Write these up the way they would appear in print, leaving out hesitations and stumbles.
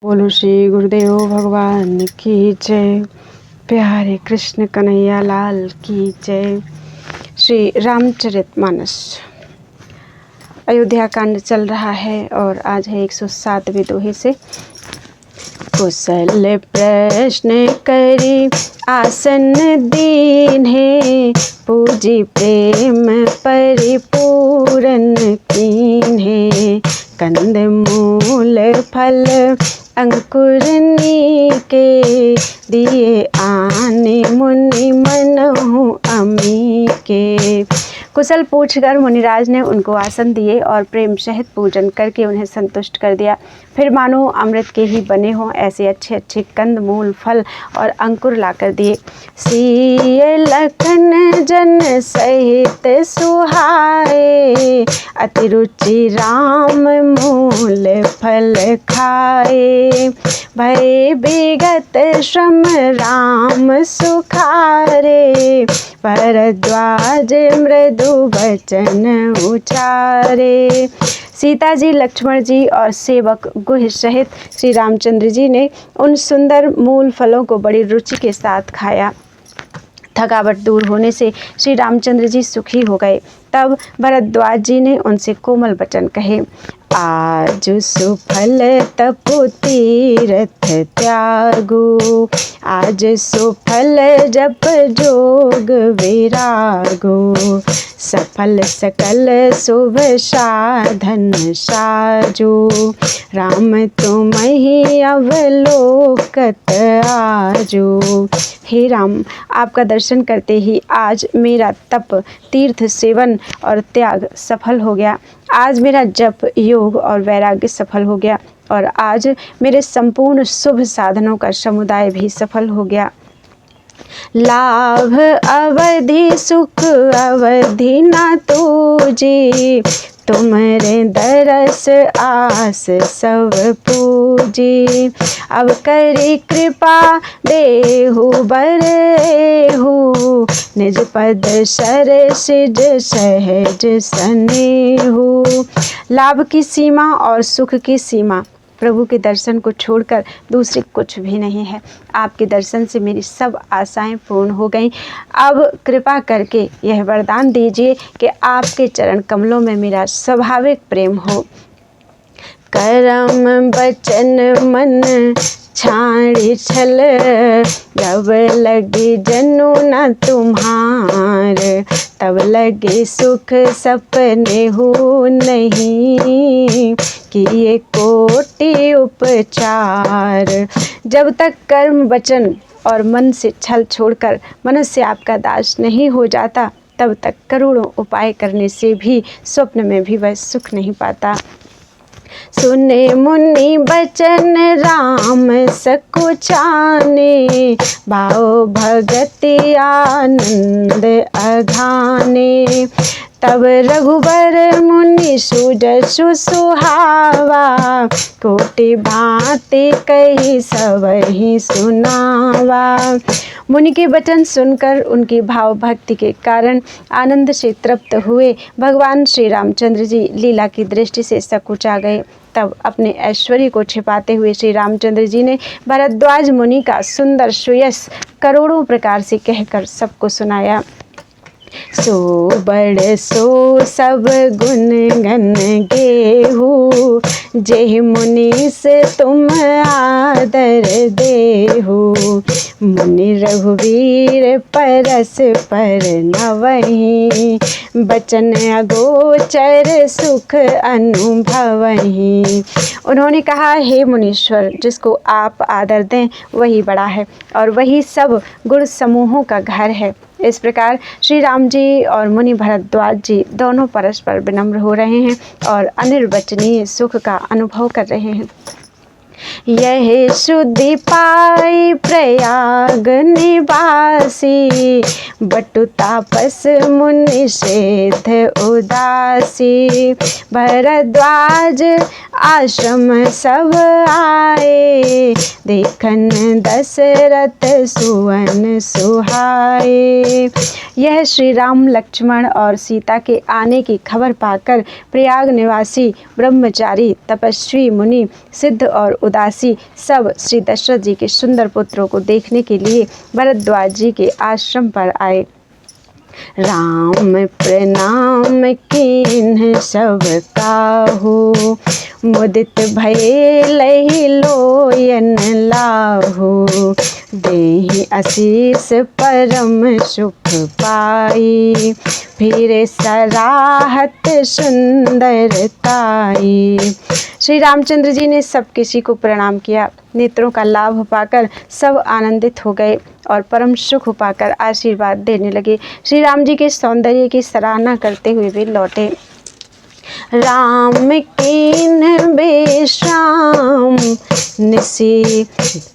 बोलो श्री गुरुदेव भगवान की जय। प्यारे कृष्ण कन्हैया लाल की जय। श्री रामचरितमानस अयोध्या कांड चल रहा है और आज है 107वें दोहे से। कुशल प्रश्न करी आसन दीन्हे, पूजी प्रेम परिपूरन कीन्हे। कंद मूल फल अंकुरनी के, दिए आने मुनि मनहु अमी के। कुशल पूछकर मुनिराज ने उनको आसन दिए और प्रेम सहित पूजन करके उन्हें संतुष्ट कर दिया। फिर मानो अमृत के ही बने हों ऐसे अच्छे अच्छे कंद मूल फल और अंकुर लाकर दिए। सिय लखन जन सहित सुहाए, अति रुचि राम मूल फल खाए। भय विगत श्रम राम सुखारे, भरद्वाज मृदु वचन उचारे। सीता जी, लक्ष्मण जी और सेवक गुह सहित श्री रामचंद्र जी ने उन सुंदर मूल फलों को बड़ी रुचि के साथ खाया। थकावट दूर होने से श्री रामचंद्र जी सुखी हो गए। तब भरद्वाज जी ने उनसे कोमल वचन कहे। आज सुफल तपु तीरथ त्यागो, आज सुफल जप जोग विरागो। सफल सकल शुभ साधन साजो, राम तुम्हि अवलोकत आजो। हे राम, आपका दर्शन करते ही आज मेरा तप, तीर्थ सेवन और त्याग सफल हो गया। आज मेरा जप, योग और वैराग्य सफल हो गया और आज मेरे संपूर्ण शुभ साधनों का समुदाय भी सफल हो गया। लाभ अवधि सुख अवधि न तूजी, तुम्हारे दरस आस सब पूजी। अब करी कृपा देहु बरेहु, निज पद सर सिज सहज सनेहु। लाभ की सीमा और सुख की सीमा प्रभु के दर्शन को छोड़कर दूसरी कुछ भी नहीं है। आपके दर्शन से मेरी सब आशाएं पूर्ण हो गईं। अब कृपा करके यह वरदान दीजिए कि आपके चरण कमलों में मेरा स्वाभाविक प्रेम हो। करम बचन मन छाड़ी छल, जब लगे जनु न तुम्हार। तब लगे सुख सपने हो नहीं, किए कोटि उपचार। जब तक कर्म वचन और मन से छल छोड़कर मनुष्य आपका दास नहीं हो जाता, तब तक करोड़ों उपाय करने से भी स्वप्न में भी वह सुख नहीं पाता। सुने मुनि बचन राम सकुचाने, भाव भगति आनंद अघाने। तब रघुबर मुनि सुजसु सुहावा, कोटि भांति कही सबहि सुनावा। मुनि के वचन सुनकर उनकी भाव भक्ति के कारण आनंद से तृप्त हुए भगवान श्री रामचंद्र जी लीला की दृष्टि से सकुचा गए। तब अपने ऐश्वर्य को छिपाते हुए श्री रामचंद्र जी ने भरद्वाज मुनि का सुंदर सुयस करोड़ों प्रकार से कहकर सबको सुनाया। सो बड़ सो सब गुण गन गेहू, जेहि मुनि से तुम आदर देहु। मुनि रघुवीर परस पर नवहि, बचन अगोचर सुख अनुभवहि। उन्होंने कहा, हे मुनीश्वर, जिसको आप आदर दें वही बड़ा है और वही सब गुण समूहों का घर है। इस प्रकार श्री राम जी और मुनि भरद्वाज जी दोनों परस्पर विनम्र हो रहे हैं और अनिर्वचनीय सुख का अनुभव कर रहे हैं। यह शुद्धि पाई प्रयाग निवासी, बटु तापस मुनि सेध उदासी। भरद्वाज आश्रम सब आए, देखन दशरथ सुवन सुहाए। यह श्री राम, लक्ष्मण और सीता के आने की खबर पाकर प्रयाग निवासी ब्रह्मचारी, तपस्वी, मुनि, सिद्ध और उदासी सब श्री दशरथ जी के सुंदर पुत्रों को देखने के लिए भरद्वाज जी के आश्रम पर आए। राम प्रणाम कीन्ह सब काहू, मुदित भये लहि लोयन लाहू। देहि आशीष परम सुख पाई, फिर सराहत सुंदरताई। श्री रामचंद्र जी ने सब किसी को प्रणाम किया। नेत्रों का लाभ पाकर सब आनंदित हो गए और परम सुख पाकर आशीर्वाद देने लगे। श्री राम जी के सौंदर्य की सराहना करते हुए वे लौटे। राम कीन्ह बेश्राम, निशि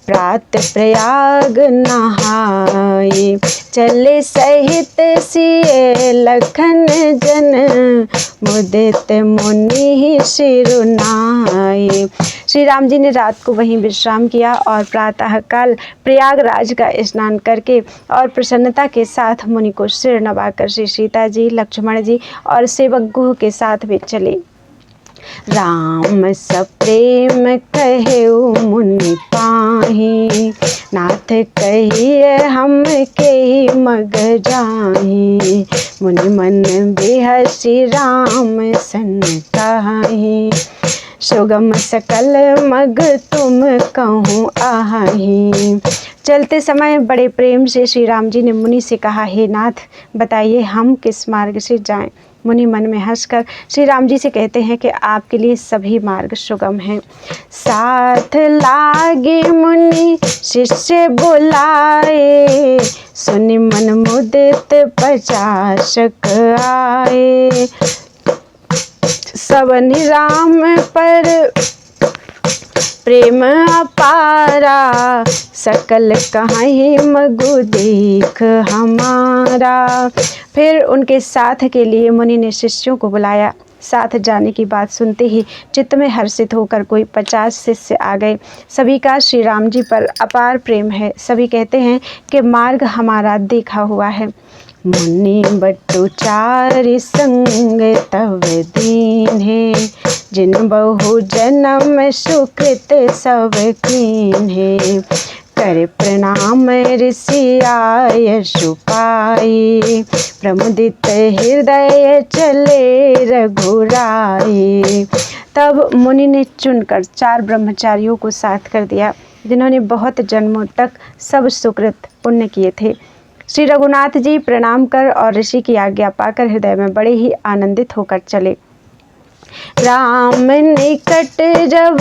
प्रात प्रयाग नहाए। चले सहित सिय लखन जन, मुदित मुनि सिरुनाए। श्री राम जी ने रात को वहीं विश्राम किया और प्रातः काल प्रयागराज का स्नान करके और प्रसन्नता के साथ मुनि को सिर नवाकर श्री सीता जी, लक्ष्मण जी और सेवक गुह के साथ वे चले। राम सप्रेम कहेउ मुनि पाहि, नाथ कहिए हम के मग जाहि। मुनि मन बिहसि राम सन कहि, सुगम सकल मग तुम कहूँ आहि। चलते समय बड़े प्रेम से श्री राम जी ने मुनि से कहा, हे नाथ बताइए हम किस मार्ग से जाएं। मुनि मन में हंसकर श्री राम जी से कहते हैं कि आपके लिए सभी मार्ग सुगम हैं। साथ लागे मुनि शिष्य बुलाए, सुनि मन मुदित पचासक आए। सबन राम पर प्रेम अपारा, सकल कहीं मगु देख हमारा। फिर उनके साथ के लिए मुनि ने शिष्यों को बुलाया। साथ जाने की बात सुनते ही चित्त में हर्षित होकर कोई 50 शिष्य आ गए। सभी का श्री राम जी पर अपार प्रेम है। सभी कहते हैं कि मार्ग हमारा देखा हुआ है। मुनि बटु चारि संग तव दीन्हे, जिन बहु जन्म सुकृत सब कीन्हे। कर प्रणाम ऋषि आय सुपाई, प्रमुदित हृदय चले रघुराई। तब मुनि ने चुनकर 4 ब्रह्मचारियों को साथ कर दिया, जिन्होंने बहुत जन्मों तक सब सुकृत पुण्य किए थे। श्री रघुनाथ जी प्रणाम कर और ऋषि की आज्ञा पाकर हृदय में बड़े ही आनंदित होकर चले। राम निकट जब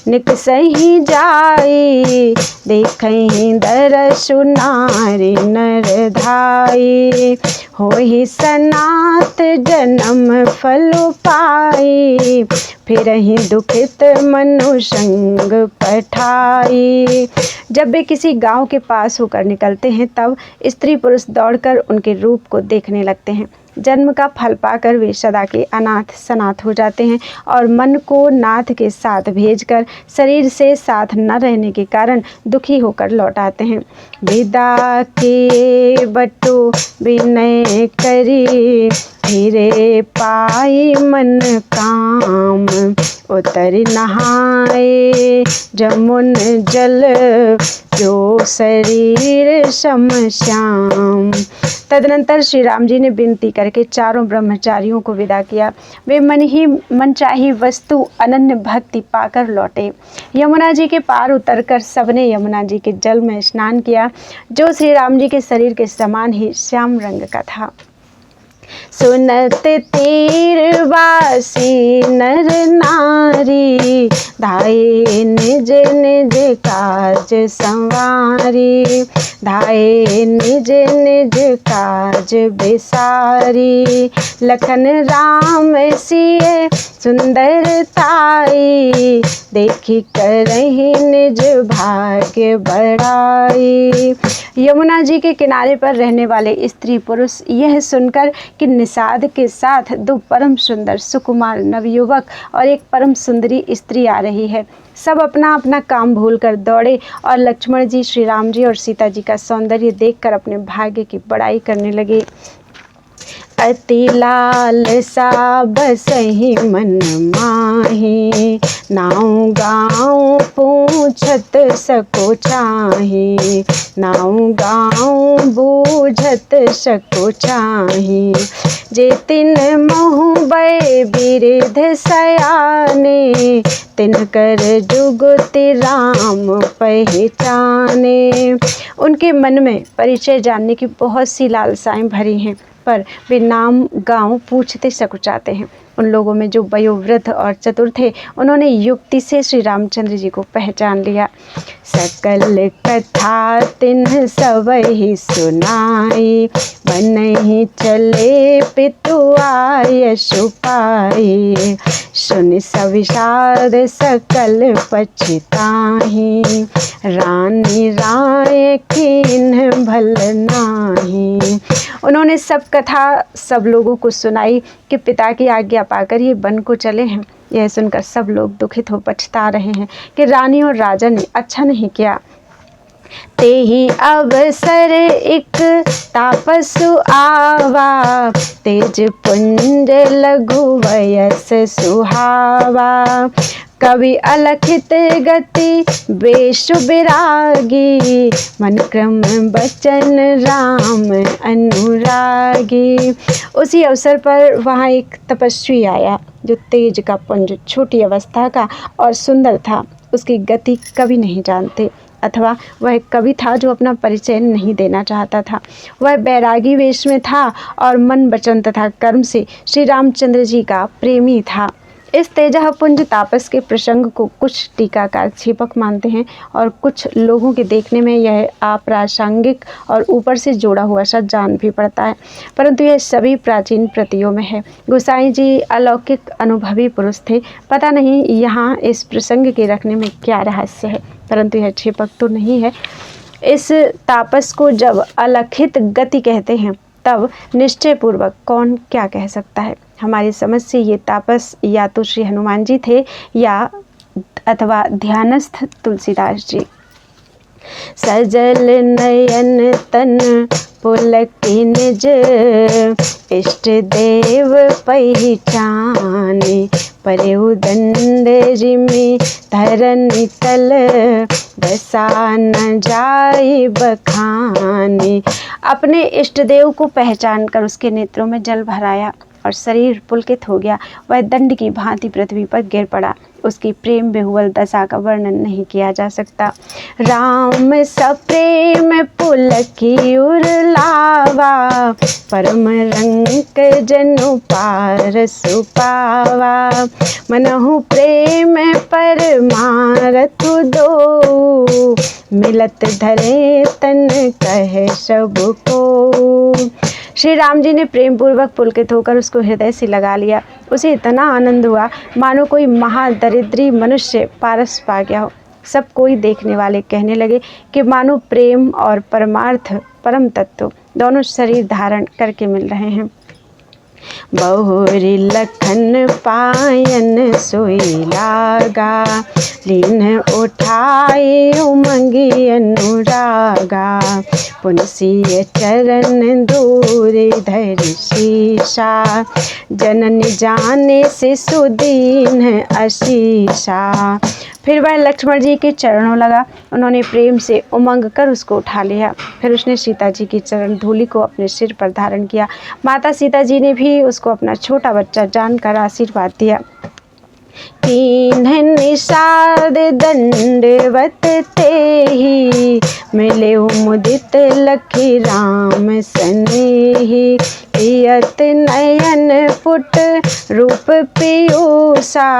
निकसहि जाई, देखहि दरसु नारि नर धाई। होहि सनाथ जन्म फल पाई, फिरहि दुखित मनु संग पठाई। जब वे किसी गांव के पास होकर निकलते हैं तब स्त्री पुरुष दौड़कर उनके रूप को देखने लगते हैं। जन्म का फल पाकर वे सदा के अनाथ सनाथ हो जाते हैं और मन को नाथ के साथ भेजकर शरीर से साथ न रहने के कारण दुखी होकर लौट आते हैं। विदा के बटु विनय करी, फिरे पाई मन काम। उतर नहाए जमुन जल, जो शरीर सम श्याम। तदनंतर श्री राम जी ने विनती करके चारों ब्रह्मचारियों को विदा किया। वे मनचाही वस्तु अनन्य भक्ति पाकर लौटे। यमुना जी के पार उतरकर सबने यमुना जी के जल में स्नान किया, जो श्री राम जी के शरीर के समान ही श्याम रंग का था। सुनत तीरवासी नर नारी, धाये निज निज काज संवारी। धाये निज निज काज बिसारी, लखन राम सिय सुंदरताई। देखी करहि निज भाग्य बड़ाई, यमुना जी के किनारे पर रहने वाले स्त्री पुरुष यह सुनकर कि निषाद के साथ दो परम सुंदर सुकुमार नवयुवक और एक परम सुंदरी स्त्री आ रही है, सब अपना अपना काम भूलकर दौड़े और लक्ष्मण जी, श्री राम जी और सीता जी का सौंदर्य देखकर अपने भाग्य की बड़ाई करने लगे। अति लालसा बसहि मन माहि, नाऊ गाँव पूछत सको चाहि, नाऊ गाँव बूझत सको चाहि। जे तिन महु बै बिरिध सयाने, तिनकर जुगति राम पहचाने। उनके मन में परिचय जानने की बहुत सी लालसाएं भरी हैं, पर वे नाम गांव पूछते सकुचाते हैं। उन लोगों में जो वयोवृद्ध और चतुर थे, उन्होंने युक्ति से श्री रामचंद्र जी को पहचान लिया। सकल कथा तिन्ह सबहि सुनाई, बनहि चले पितु आयसु पाई। सुनि सविषाद सकल पछताहि, रानी राय कीन्ह भल नाही। उन्होंने सब कथा सब लोगों को सुनाई कि पिता की आज्ञा पाकर ये वन को चले हैं। यह सुनकर सब लोग दुखित हो पछता रहे हैं कि रानी और राजा ने अच्छा नहीं किया। तेहि अवसर एक तापसु आवा, तेज पुंज लघु वयस सुहावा। कवि अलखित गति बेशु बिरागी, मन क्रम बचन राम अनुरागी। उसी अवसर पर वहाँ एक तपस्वी आया जो तेज का पुंज, छोटी अवस्था का और सुंदर था। उसकी गति कवि नहीं जानते, अथवा वह कवि था जो अपना परिचय नहीं देना चाहता था। वह बैरागी वेश में था और मन वचन तथा कर्म से श्री रामचंद्र जी का प्रेमी था। इस तेजः पुंज तापस के प्रसंग को कुछ टीकाकार छेपक मानते हैं और कुछ लोगों के देखने में यह अप्रासंगिक और ऊपर से जोड़ा हुआ सा जान भी पड़ता है, परंतु यह सभी प्राचीन प्रतियों में है। गोसाई जी अलौकिक अनुभवी पुरुष थे। पता नहीं यहाँ इस प्रसंग के रखने में क्या रहस्य है, परंतु यह छेपक तो नहीं है। इस तापस को जब अलखित गति कहते हैं, तब निश्चय पूर्वक कौन क्या कह सकता है। हमारी समझ से ये तापस या तो श्री हनुमान जी थे या अथवा ध्यानस्थ तुलसीदास जी। सजल नयन तन पुलकित निज, इष्ट देव पहिचाने। परेउ दंड जिमि धरनी तल, बसा न जाए बखाने। अपने इष्ट देव को पहचान कर उसके नेत्रों में जल भराया और शरीर पुलकित हो गया। वह दंड की भांति पृथ्वी पर गिर पड़ा। उसकी प्रेम बेहुवल दशा का वर्णन नहीं किया जा सकता। राम सप्रेम पुलकी उरलावा, परम रंक जनु पार सुपावा। मनहु प्रेम परमारथु दो, मिलत धरे तन कहे सब को। श्री राम जी ने प्रेम पूर्वक पुलकित होकर उसको हृदय से लगा लिया। उसे इतना आनंद हुआ मानो कोई महादरिद्री मनुष्य पारस पा गया हो। सब कोई देखने वाले कहने लगे कि मानो प्रेम और परमार्थ, परम तत्व दोनों शरीर धारण करके मिल रहे हैं। बहुरी लखन पायन सोई लागा, लीन उठाए उमंगी अनुरागा। पुनसिय चरण दूर धरि शीशा, जननी जाने से सुदीन अशीषा। फिर वह लक्ष्मण जी के चरणों लगा। उन्होंने प्रेम से उमंग कर उसको उठा लिया। फिर उसने सीता जी की चरण धूलि को अपने सिर पर धारण किया। माता सीता जी ने भी उसको अपना छोटा बच्चा जानकर आशीर्वाद दिया। कीन्ह निषाद दंडवत तेहि, मिले मुदित लखी राम सनेहि। पियत नयन पुट रूप पीयूषा,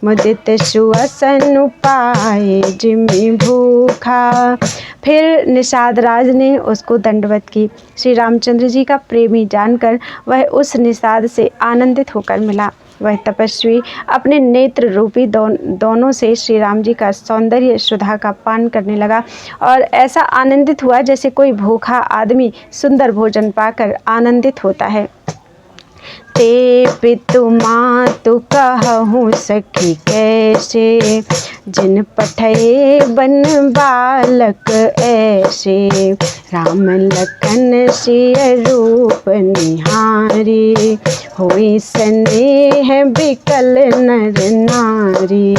मुदित सुअसन पाए जिमि भूखा। फिर निषाद राज ने उसको दंडवत की। श्री रामचंद्र जी का प्रेमी जानकर वह उस निषाद से आनंदित होकर मिला। वह तपस्वी अपने नेत्र रूपी दोनों से श्री राम जी का सौंदर्य सुधा का पान करने लगा और ऐसा आनंदित हुआ जैसे कोई भूखा आदमी सुंदर भोजन पाकर आनंदित होता है। ते पितु मातु कहूँ सखी कैसे, जिन पठये बन बालक ऐसे। राम लखन सिय रूप निहारी, हुई स्नेह बिकल नर नारी।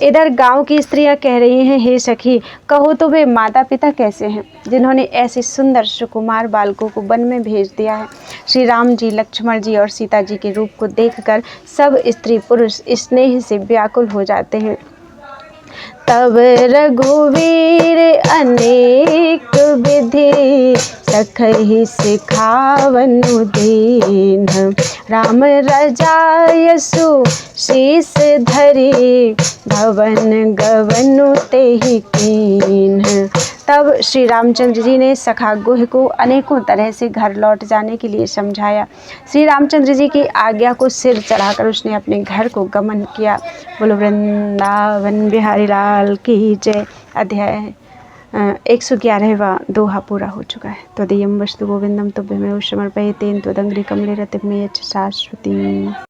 इधर गांव की स्त्रियां कह रही हैं, हे सखी कहो तो वे माता पिता कैसे हैं जिन्होंने ऐसे सुंदर सुकुमार बालकों को वन में भेज दिया है। श्री राम जी, लक्ष्मण जी और सीता जी के रूप को देखकर सब स्त्री पुरुष स्नेह से व्याकुल हो जाते हैं। तब रघुवीर अनेक विधि, सखहि सिखावनु दीन। राम रजायसु शीस धरी, भवन गवनु तेहि कीन। तब श्री रामचंद्र जी ने सखा गुह को अनेकों तरह से घर लौट जाने के लिए समझाया। श्री रामचंद्र जी की आज्ञा को सिर चढ़ाकर उसने अपने घर को गमन किया। बोलो वृंदावन बिहारी लाल की जय। अध्याय 111वां दोहा पूरा हो चुका है। त्वदीयं वस्तु गोविंदम तुभ्यमेव समर्पये तेन त्वदंघ्रि कमले रतिर्मे यच्च शाश्वती।